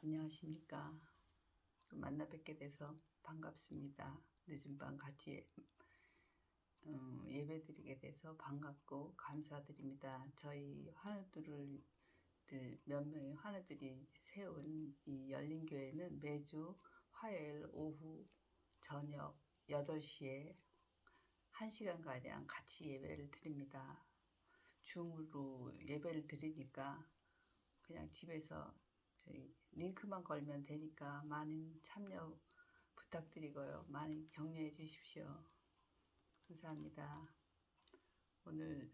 안녕하십니까. 만나 뵙게 돼서 반갑습니다. 늦은 밤 같이 예배 드리게 돼서 반갑고 감사드립니다. 저희 환우들을 몇 명의 환우들이 세운 이 열린교회는 매주 화요일 오후 저녁 8시에 1시간가량 같이 예배를 드립니다. 줌으로 예배를 드리니까 그냥 집에서 저희 링크만 걸면 되니까 많은 참여 부탁드리고요. 많이 격려해 주십시오. 감사합니다. 오늘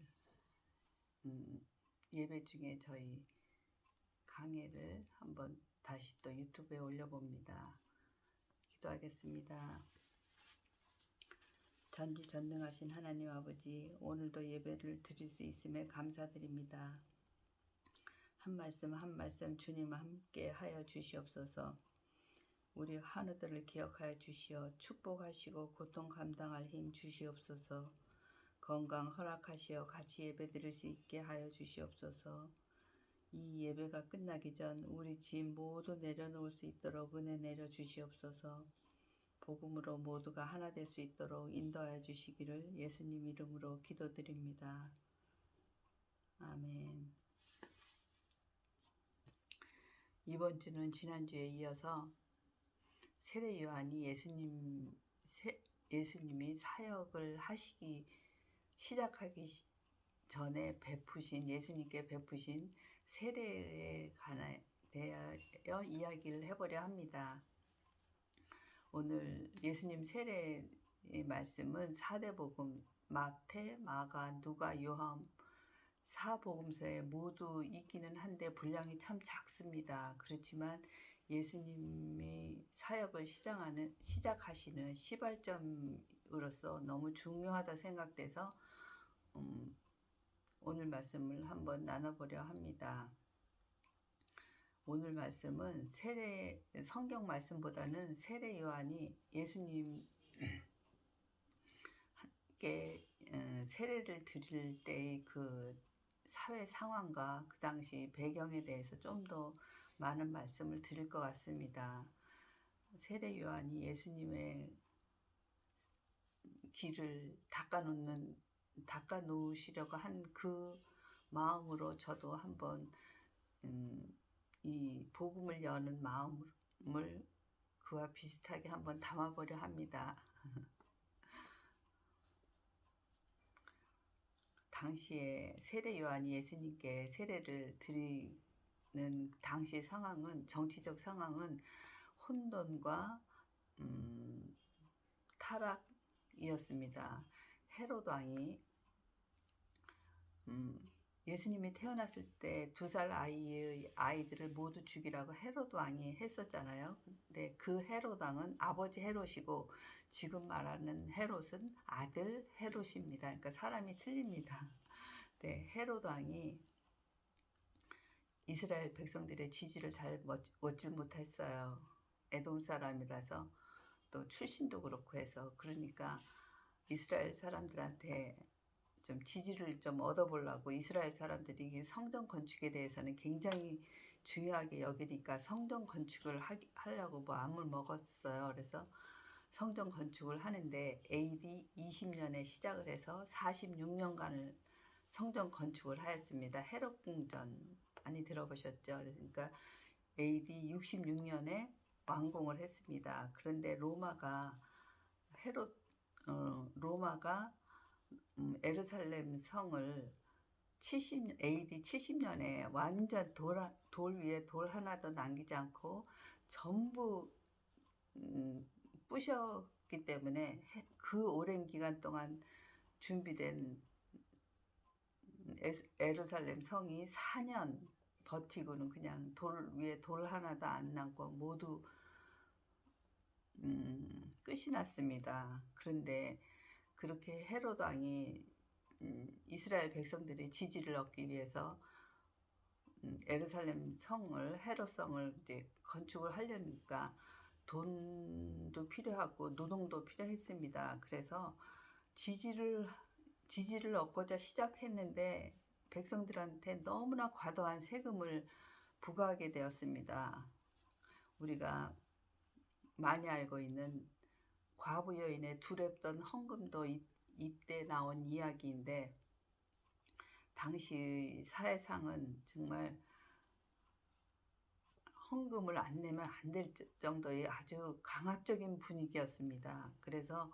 예배 중에 저희 강해를 한번 다시 또 유튜브에 올려봅니다. 기도하겠습니다. 전지전능하신 하나님 아버지, 오늘도 예배를 드릴 수 있음에 감사드립니다. 한 말씀 한 말씀 주님과 함께 하여 주시옵소서. 우리 환우들을 기억하여 주시어 축복하시고 고통 감당할 힘 주시옵소서. 건강 허락하시어 같이 예배 드릴 수 있게 하여 주시옵소서. 이 예배가 끝나기 전 우리 짐 모두 내려놓을 수 있도록 은혜 내려 주시옵소서. 복음으로 모두가 하나 될 수 있도록 인도하여 주시기를 예수님 이름으로 기도드립니다. 아멘. 이번 주는 지난주에 이어서 세례 요한이 예수님이 사역을 시작하기 전에 예수님께 베푸신 세례에 대하여 이야기를 해보려 합니다. 오늘 예수님 세례의 말씀은 4대 복음 마태, 마가, 누가, 요한 4복음서에 모두 있기는 한데 분량이 참 작습니다. 그렇지만 예수님이 사역을 시작하시는 시발점으로서 너무 중요하다 생각돼서 오늘 말씀을 한번 나눠보려 합니다. 오늘 말씀은 성경 말씀보다는 세례 요한이 예수님께 세례를 드릴 때의 그 사회 상황과 그 당시 배경에 대해서 좀 더 많은 말씀을 드릴 것 같습니다. 세례 요한이 예수님의 길을 닦아놓으시려고 한 그 마음으로 저도 한번 이 복음을 여는 마음을 그와 비슷하게 한번 담아보려 합니다. 당시에 세례 요한이 예수님께 세례를 드리는 당시 상황은, 정치적 상황은 혼돈과 타락이었습니다. 헤롯 왕이 예수님이 태어났을 때 2살 아이들을 모두 죽이라고 헤롯 왕이 했었잖아요. 근데 그 헤롯 왕은 아버지 헤롯이고 지금 말하는 헤롯은 아들 헤롯입니다. 그러니까 사람이 틀립니다. 네, 헤롯 왕이 이스라엘 백성들의 지지를 잘 얻지 못했어요. 에돔 사람이라서 또 출신도 그렇고 해서, 그러니까 이스라엘 사람들한테 좀 지지를 좀 얻어보려고 이스라엘 사람들이 성전 건축에 대해서는 굉장히 중요하게 여기니까 성전 건축을 하려고 마음을 먹었어요. 그래서 성전 건축을 하는데 AD 20년에 시작을 해서 46년간을 성전 건축을 하였습니다. 헤롯 궁전 많이 들어보셨죠? 그러니까 AD 66년에 완공을 했습니다. 그런데 로마가 에르살렘 성을 AD 70년에 완전 돌 위에 돌 하나도 남기지 않고 전부 부셨기 때문에 그 오랜 기간 동안 준비된 에르살렘 성이 4년 버티고는 그냥 돌 위에 돌 하나도 안 남고 모두 끝이 났습니다. 그런데 그렇게 헤롯 왕이 이스라엘 백성들의 지지를 얻기 위해서 에르살렘 성을, 헤롯 성을 이제 건축을 하려니까 돈도 필요하고 노동도 필요했습니다. 그래서 지지를 얻고자 시작했는데 백성들한테 너무나 과도한 세금을 부과하게 되었습니다. 우리가 많이 알고 있는 과부 여인의 두렵던 헌금도 이때 나온 이야기인데, 당시 사회상은 정말 헌금을 안 내면 안 될 정도의 아주 강압적인 분위기였습니다. 그래서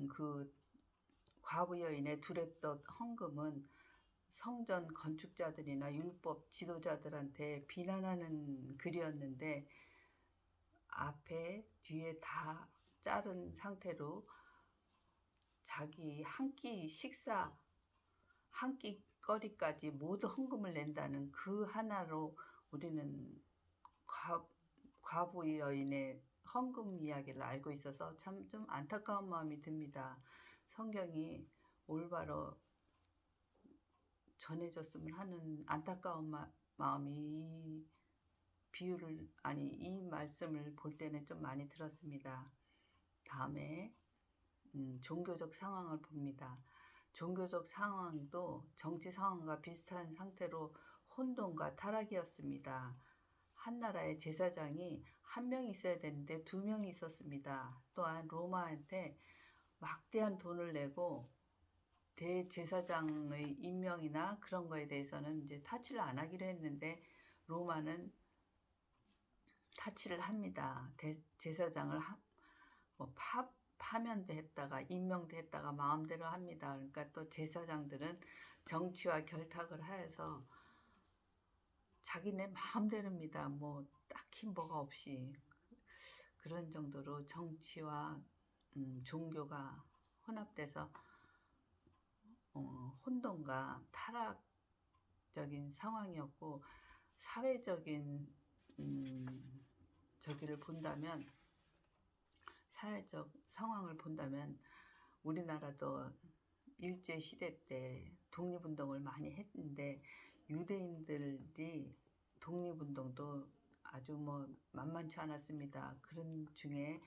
그 과부 여인의 두렵던 헌금은 성전 건축자들이나 율법 지도자들한테 비난하는 글이었는데, 앞에 뒤에 다 자른 상태로 자기 한 끼 식사, 한 끼거리까지 모두 헌금을 낸다는 그 하나로 우리는 과부 여인의 헌금 이야기를 알고 있어서 참 좀 안타까운 마음이 듭니다. 성경이 올바로 전해졌으면 하는 안타까운 마음이 이 말씀을 볼 때는 좀 많이 들었습니다. 다음에 종교적 상황을 봅니다. 종교적 상황도 정치 상황과 비슷한 상태로 혼돈과 타락이었습니다. 한 나라의 제사장이 한 명 있어야 되는데 두 명이 있었습니다. 또한 로마한테 막대한 돈을 내고 대제사장의 임명이나 그런 거에 대해서는 이제 타치를 안 하기로 했는데, 로마는 타치를 합니다. 제사장을 파면도 했다가 임명도 했다가 마음대로 합니다. 그러니까 또 제사장들은 정치와 결탁을 하여서 자기네 마음대로입니다. 뭐 딱히 뭐가 없이, 그런 정도로 정치와 종교가 혼합돼서 혼돈과 타락적인 상황이었고, 사회적인 저기를 본다면, 사회적 상황을 본다면 우리나라도 일제시대 때 독립운동을 많이 했는데, 유대인들이 독립운동도 아주 뭐 만만치 않았습니다. 그런 중에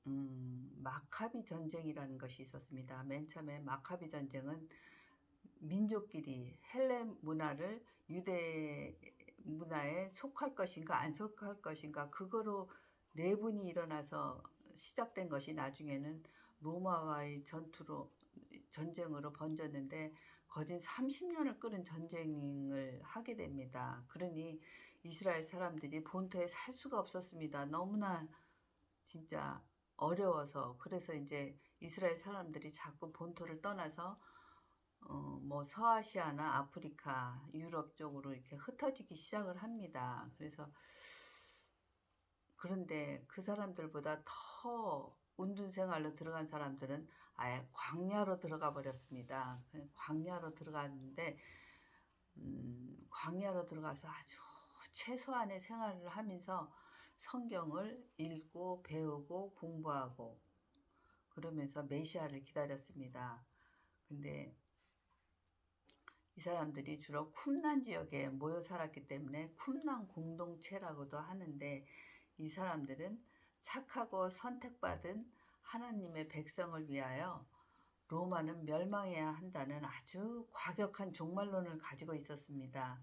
마카비 전쟁이라는 것이 있었습니다. 맨 처음에 마카비 전쟁은 민족끼리 헬레 문화를 유대 문화에 속할 것인가 안 속할 것인가, 그거로 내분이 일어나서 시작된 것이 나중에는 로마와의 전쟁으로 번졌는데, 거진 30년을 끓은 전쟁을 하게 됩니다. 그러니 이스라엘 사람들이 본토에 살 수가 없었습니다. 너무나 진짜 어려워서. 그래서 이제 이스라엘 사람들이 자꾸 본토를 떠나서 뭐 서아시아나 아프리카, 유럽 쪽으로 이렇게 흩어지기 시작을 합니다. 그런데 그 사람들보다 더 운둔 생활로 들어간 사람들은 아예 광야로 들어가 버렸습니다. 광야로 들어갔는데, 광야로 들어가서 아주 최소한의 생활을 하면서 성경을 읽고 배우고 공부하고 그러면서 메시아를 기다렸습니다. 근데 이 사람들이 주로 쿰란 지역에 모여 살았기 때문에 쿰란 공동체라고도 하는데, 이 사람들은 착하고 선택받은 하나님의 백성을 위하여 로마는 멸망해야 한다는 아주 과격한 종말론을 가지고 있었습니다.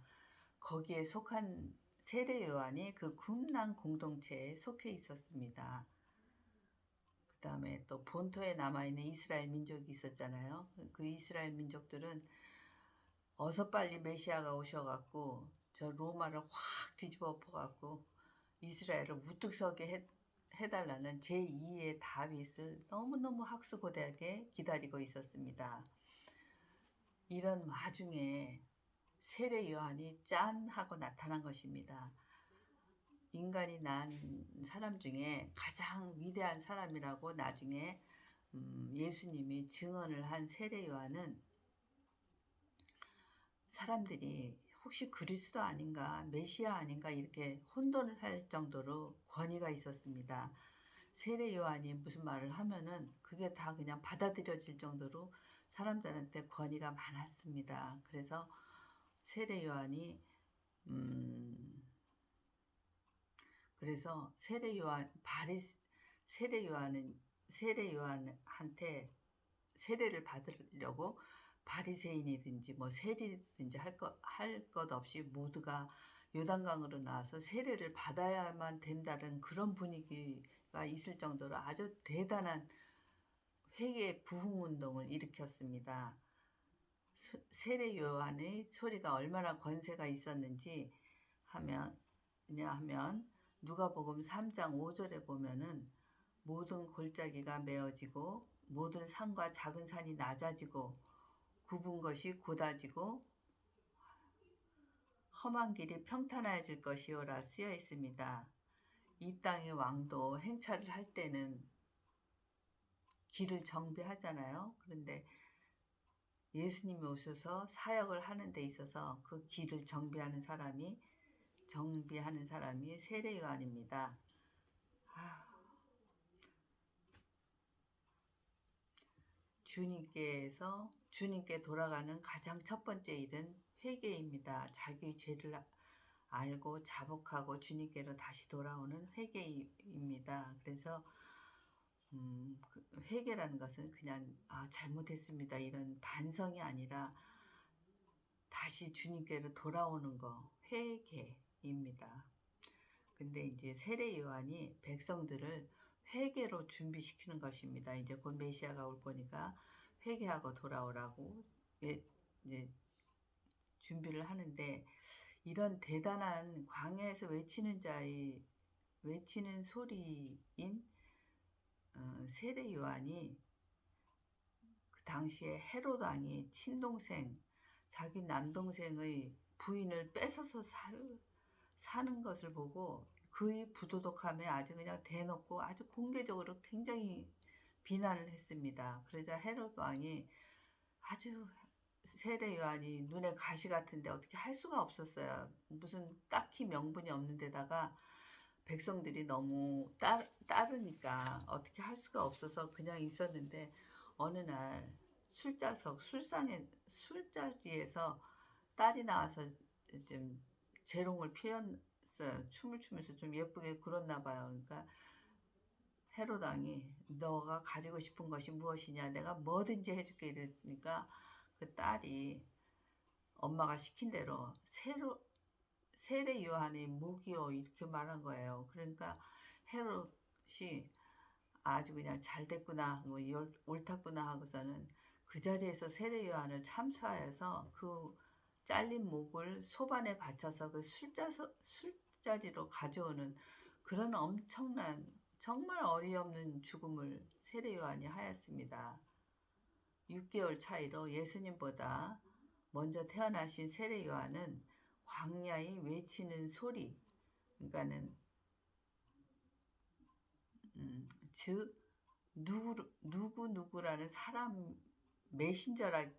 거기에 속한 세례 요한이 그 쿰란 공동체에 속해 있었습니다. 그 다음에 또 본토에 남아있는 이스라엘 민족이 있었잖아요. 그 이스라엘 민족들은 어서 빨리 메시아가 오셔갖고 저 로마를 확 뒤집어 엎어갖고 이스라엘을 우뚝 서게 해달라는 제2의 다윗을 너무너무 학수고대하게 기다리고 있었습니다. 이런 와중에 세례 요한이 짠 하고 나타난 것입니다. 인간이 난 사람 중에 가장 위대한 사람이라고 나중에 예수님이 증언을 한 세례 요한은, 사람들이 혹시 그리스도 아닌가 메시아 아닌가 이렇게 혼돈을 할 정도로 권위가 있었습니다. 세례 요한이 무슨 말을 하면은 그게 다 그냥 받아들여질 정도로 사람들한테 권위가 많았습니다. 그래서 세례 요한이 그래서 세례 요한한테 세례를 받으려고 바리새인이든지 뭐 세리든지 할 것 없이 모두가 요단강으로 나와서 세례를 받아야만 된다는 그런 분위기가 있을 정도로 아주 대단한 회개 부흥 운동을 일으켰습니다. 세례 요한의 소리가 얼마나 권세가 있었는지 하면 누가복음 3장 5절에 보면은 모든 골짜기가 메어지고 모든 산과 작은 산이 낮아지고 굽은 것이 곧아지고 험한 길이 평탄해질 것이요라 쓰여 있습니다. 이 땅의 왕도 행차를 할 때는 길을 정비하잖아요. 그런데 예수님이 오셔서 사역을 하는 데 있어서 그 길을 정비하는 사람이 세례 요한입니다. 주님께 돌아가는 가장 첫 번째 일은 회개입니다. 자기 죄를 알고 자복하고 주님께로 다시 돌아오는 회개입니다. 그래서 회개라는 것은 그냥 잘못했습니다 이런 반성이 아니라 다시 주님께로 돌아오는 거, 회개입니다. 근데 이제 세례 요한이 백성들을 회개로 준비시키는 것입니다. 이제 곧 메시아가 올 거니까 회개하고 돌아오라고 이제 준비를 하는데, 이런 대단한 광야에서 외치는 소리인 세례 요한이 그 당시에 헤롯 왕이 친동생, 자기 남동생의 부인을 뺏어서 사는 것을 보고 그의 부도덕함에 아주 그냥 대놓고 아주 공개적으로 굉장히 비난을 했습니다. 그러자 헤롯 왕이 아주 세례 요한이 눈에 가시 같은데 어떻게 할 수가 없었어요. 무슨 딱히 명분이 없는 데다가 백성들이 너무 따르니까 어떻게 할 수가 없어서 그냥 있었는데, 어느 날 술자리에서 딸이 나와서 좀 재롱을 피웠어요. 춤을 추면서 좀 예쁘게 굴었나 봐요. 그러니까 헤롯 왕이 너가 가지고 싶은 것이 무엇이냐, 내가 뭐든지 해줄게 이러니까 그 딸이 엄마가 시킨 대로 세례 요한의 목이요 이렇게 말한 거예요. 그러니까 헤롯이 아주 그냥 잘 됐구나, 뭐 옳았구나 하고서는 그 자리에서 세례 요한을 참수하여서 그 잘린 목을 소반에 받쳐서 그 술자리로 가져오는 그런 엄청난 정말 어이없는 죽음을 세례 요한이 하였습니다. 6개월 차이로 예수님보다 먼저 태어나신 세례 요한은 광야의 외치는 소리, 그러니까는 즉 누구라는 사람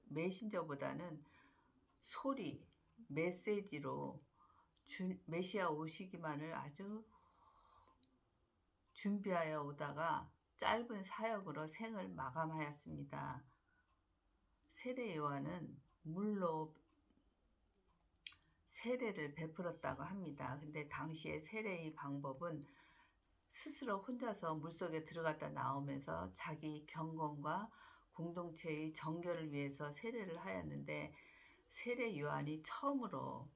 메신저보다는 소리, 메시지로 메시아 오시기만을 아주 준비하여 오다가 짧은 사역으로 생을 마감하였습니다. 세례 요한은 물로 세례를 베풀었다고 합니다. 근데 당시의 세례의 방법은 스스로 혼자서 물속에 들어갔다 나오면서 자기 경건과 공동체의 정결을 위해서 세례를 하였는데, 세례 요한이 처음으로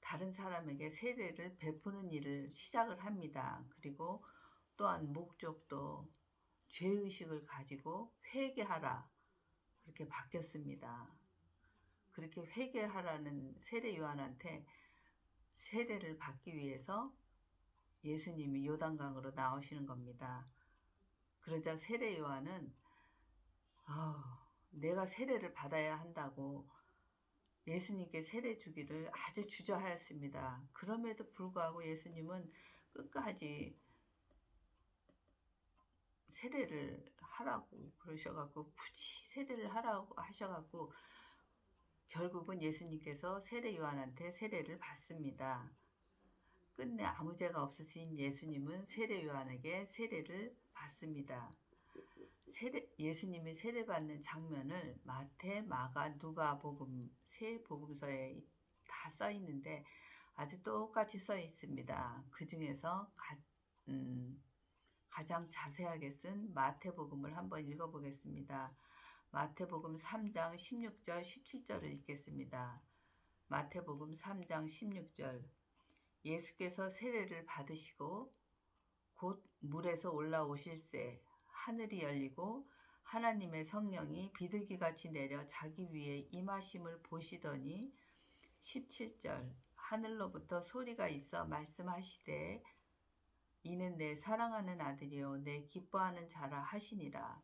다른 사람에게 세례를 베푸는 일을 시작을 합니다. 그리고 또한 목적도 죄의식을 가지고 회개하라 그렇게 바뀌었습니다. 그렇게 회개하라는 세례 요한한테 세례를 받기 위해서 예수님이 요단강으로 나오시는 겁니다. 그러자 세례 요한은 내가 세례를 받아야 한다고 예수님께 세례 주기를 아주 주저하였습니다. 그럼에도 불구하고 예수님은 끝까지 세례를 하라고 그러셔갖고, 굳이 세례를 하라고 하셔갖고 결국은 예수님께서 세례 요한한테 세례를 받습니다. 끝내 아무 죄가 없으신 예수님은 세례 요한에게 세례를 받습니다. 예수님이 세례받는 장면을 마태, 마가, 누가복음 세 복음서에 다 써 있는데 아주 똑같이 써 있습니다. 그 중에서 가장 자세하게 쓴 마태복음을 한번 읽어보겠습니다. 마태복음 3장 16절 17절을 읽겠습니다. 마태복음 3장 16절 예수께서 세례를 받으시고 곧 물에서 올라오실새 하늘이 열리고 하나님의 성령이 비둘기같이 내려 자기 위에 임하심을 보시더니 17절 하늘로부터 소리가 있어 말씀하시되 이는 내 사랑하는 아들이요 내 기뻐하는 자라 하시니라.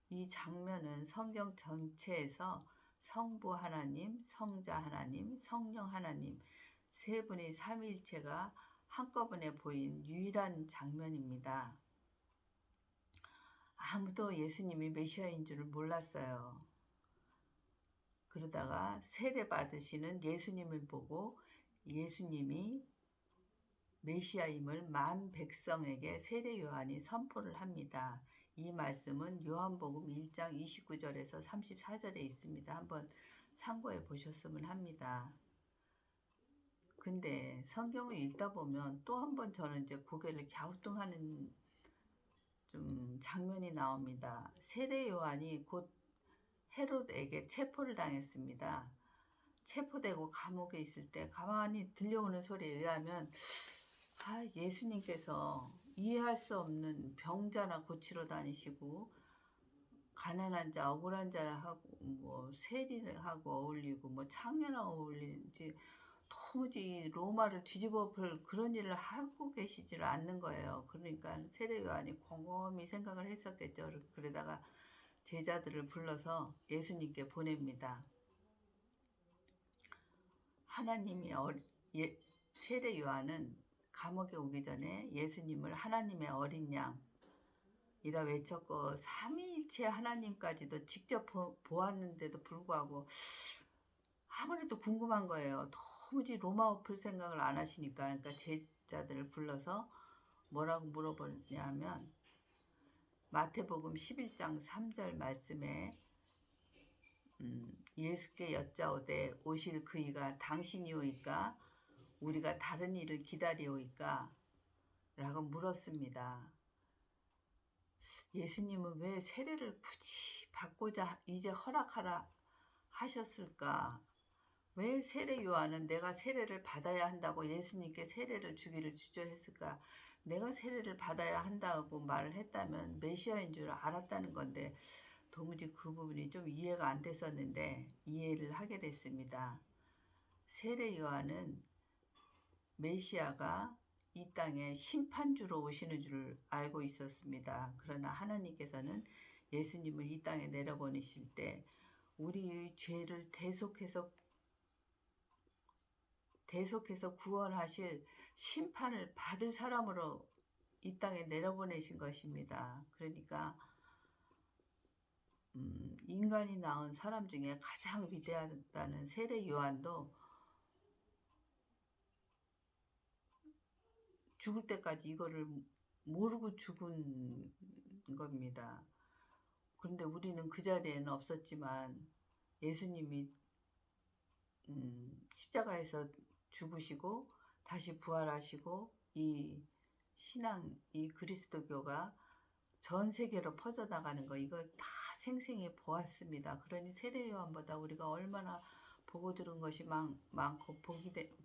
이 장면은 성경 전체에서 성부 하나님, 성자 하나님, 성령 하나님 세 분의 삼위일체가 한꺼번에 보인 유일한 장면입니다. 아무도 예수님이 메시아인 줄을 몰랐어요. 그러다가 세례 받으시는 예수님을 보고 예수님이 메시아임을 만 백성에게 세례 요한이 선포를 합니다. 이 말씀은 요한복음 1장 29절에서 34절에 있습니다. 한번 참고해 보셨으면 합니다. 근데 성경을 읽다 보면 또 한 번 저는 이제 고개를 갸우뚱하는 좀 장면이 나옵니다. 세례 요한이 곧 헤롯에게 체포를 당했습니다. 체포되고 감옥에 있을 때 가만히 들려오는 소리에 의하면 예수님께서 이해할 수 없는 병자나 고치러 다니시고 가난한 자, 억울한 자하고 뭐 세리하고 어울리고 뭐 창녀하고 어울리지 도무지 로마를 뒤집어 볼 그런 일을 하고 계시지를 않는 거예요. 그러니까 세례 요한이 곰곰이 생각을 했었겠죠. 그러다가 제자들을 불러서 예수님께 보냅니다. 하나님이 세례 요한은 감옥에 오기 전에 예수님을 하나님의 어린 양이라 외쳤고 삼위일체 하나님까지도 직접 보았는데도 불구하고 아무래도 궁금한 거예요. 도무지 로마어 풀 생각을 안 하시니까. 그러니까 제자들을 불러서 뭐라고 물어보냐면 마태복음 11장 3절 말씀에 예수께 여짜오되 오실 그이가 당신이오이까 우리가 다른 일을 기다리오이까 라고 물었습니다. 예수님은 왜 세례를 굳이 받고자 이제 허락하라 하셨을까? 왜 세례 요한은 내가 세례를 받아야 한다고 예수님께 세례를 주기를 주저했을까? 내가 세례를 받아야 한다고 말을 했다면 메시아인 줄 알았다는 건데 도무지 그 부분이 좀 이해가 안 됐었는데 이해를 하게 됐습니다. 세례 요한은 메시아가 이 땅에 심판주로 오시는 줄 알고 있었습니다. 그러나 하나님께서는 예수님을 이 땅에 내려보내실 때 우리의 죄를 대속해서 구원하실 심판을 받을 사람으로 이 땅에 내려보내신 것입니다. 그러니까 인간이 낳은 사람 중에 가장 위대하다는 세례 요한도 죽을 때까지 이거를 모르고 죽은 겁니다. 그런데 우리는 그 자리에는 없었지만 예수님이 십자가에서 죽으시고 다시 부활하시고 이 신앙, 이 그리스도교가 전 세계로 퍼져나가는 거 이거 다 생생히 보았습니다. 그러니 세례 요한보다 우리가 얼마나 보고 들은 것이 많고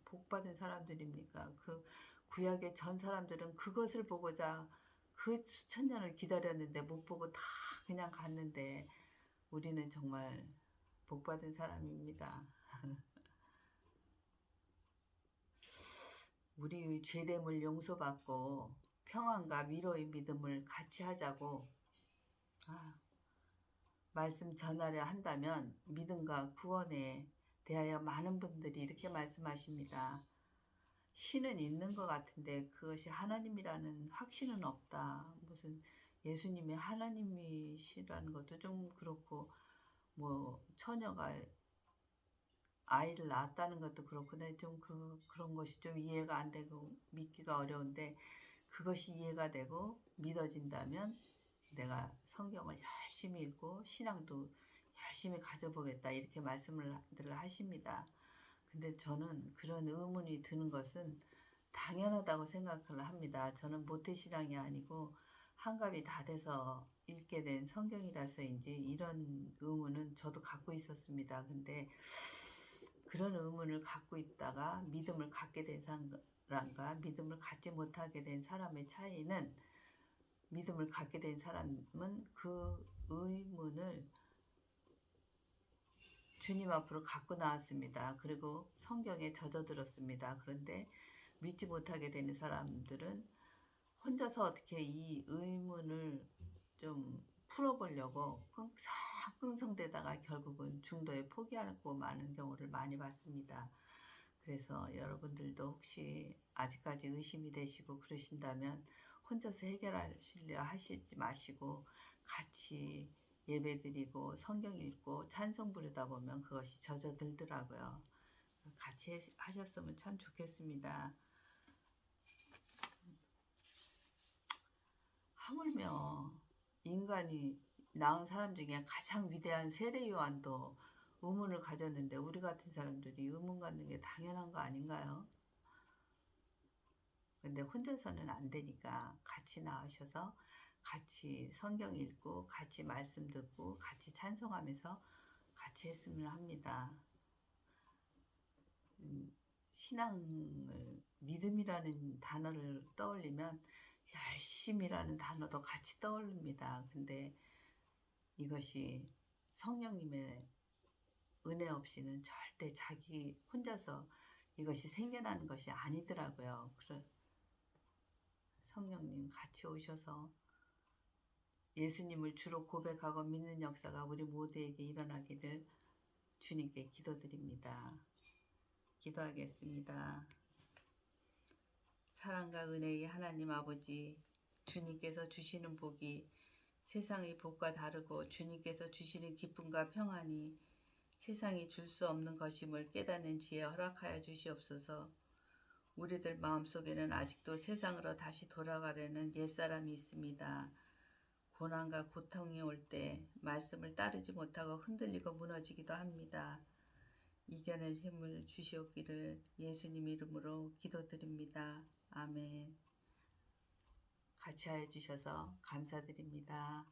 복받은 사람들입니까? 그 구약의 전 사람들은 그것을 보고자 그 수천 년을 기다렸는데 못 보고 다 그냥 갔는데 우리는 정말 복받은 사람입니다. 우리의 죄됨을 용서받고 평안과 위로의 믿음을 같이 하자고 말씀 전하려 한다면 믿음과 구원에 대하여 많은 분들이 이렇게 말씀하십니다. 신은 있는 것 같은데 그것이 하나님이라는 확신은 없다. 무슨 예수님이 하나님이시라는 것도 좀 그렇고 뭐 처녀가 아이를 낳았다는 것도 그렇고 좀 그런 것이 좀 이해가 안 되고 믿기가 어려운데 그것이 이해가 되고 믿어진다면 내가 성경을 열심히 읽고 신앙도 열심히 가져보겠다 이렇게 말씀을 하십니다. 근데 저는 그런 의문이 드는 것은 당연하다고 생각을 합니다. 저는 모태신앙이 아니고 한갑이 다 돼서 읽게 된 성경이라서인지 이런 의문은 저도 갖고 있었습니다. 근데 그런 의문을 갖고 있다가 믿음을 갖게 된 사람과 믿음을 갖지 못하게 된 사람의 차이는, 믿음을 갖게 된 사람은 그 의문을 주님 앞으로 갖고 나왔습니다. 그리고 성경에 젖어들었습니다. 그런데 믿지 못하게 되는 사람들은 혼자서 어떻게 이 의문을 좀 풀어보려고 끙성대다가 결국은 중도에 포기하고 마는 경우를 많이 봤습니다. 그래서 여러분들도 혹시 아직까지 의심이 되시고 그러신다면 혼자서 해결하시려 하시지 마시고 같이 예배드리고 성경 읽고 찬송 부르다 보면 그것이 젖어들더라고요. 같이 하셨으면 참 좋겠습니다. 하물며 인간이 낳은 사람 중에 가장 위대한 세례 요한도 의문을 가졌는데 우리 같은 사람들이 의문 갖는 게 당연한 거 아닌가요? 근데 혼자서는 안 되니까 같이 나오셔서 같이 성경 읽고 같이 말씀 듣고 같이 찬송하면서 같이 했으면 합니다. 신앙을, 믿음이라는 단어를 떠올리면 열심이라는 단어도 같이 떠오릅니다. 근데 이것이 성령님의 은혜 없이는 절대 자기 혼자서 이것이 생겨나는 것이 아니더라고요. 성령님 같이 오셔서 예수님을 주로 고백하고 믿는 역사가 우리 모두에게 일어나기를 주님께 기도드립니다. 기도하겠습니다. 사랑과 은혜의 하나님 아버지, 주님께서 주시는 복이 세상의 복과 다르고 주님께서 주시는 기쁨과 평안이 세상이 줄 수 없는 것임을 깨닫는 지혜 허락하여 주시옵소서. 우리들 마음속에는 아직도 세상으로 다시 돌아가려는 옛사람이 있습니다. 고난과 고통이 올 때 말씀을 따르지 못하고 흔들리고 무너지기도 합니다. 이겨낼 힘을 주시옵기를 예수님 이름으로 기도드립니다. 아멘. 같이 하여 주셔서 감사드립니다.